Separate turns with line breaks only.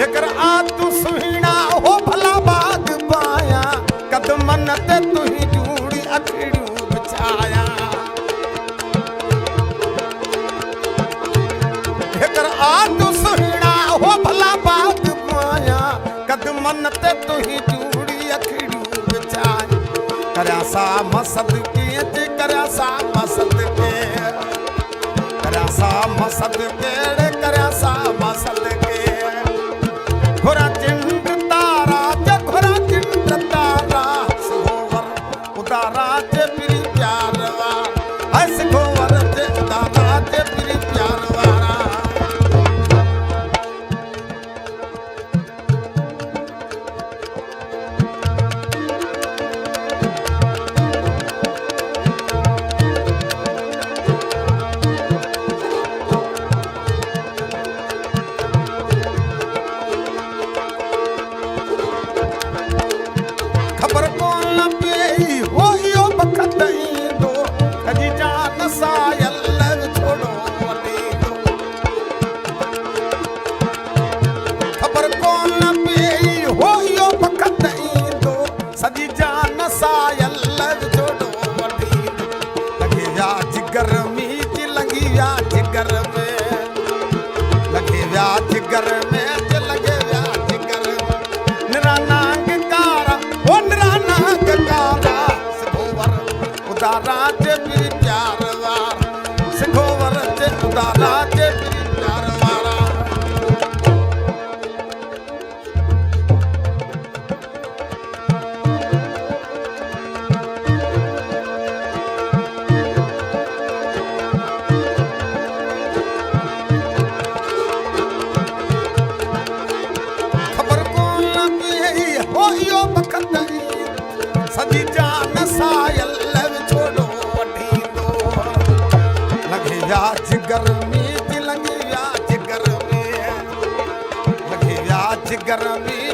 एकर आ तू सुहिणा हो भला बाग पाया कदमन ते तू ही जूड़ी अखड़ियूं बिछाया एकर आ तू सुहिणा हो भला बाग पाया कदमन ते तू ही जूड़ी अखड़ियूं बिछाया करया सा मसद के ते करया सा मसद के करया सा मसद के करया सा मसद के घोरा चिंड तारा च घोरा चिंड तारा सरोवर उतारा च प्री प्यार वारा है सरोवर च उतारा च प्री प्यार वारा खबर कौन पे हो यो बखत दो कजी जान सायल छोड़ो वॾे दो खबर कौन पे हो यो बखत दो सजी जान सायल छोड़ो वॾे लगे या जिगर में लगी या जिगर में लगे या जिगर में लगे या जिगर निराना उदारा च प्री प्यार वारा सिखोवर च उदारा च प्री प्यार वारा खबर कौन पे हो यो बखत सजी जान सायल या जिगर में लगे या जिगर में लगे या जिगर में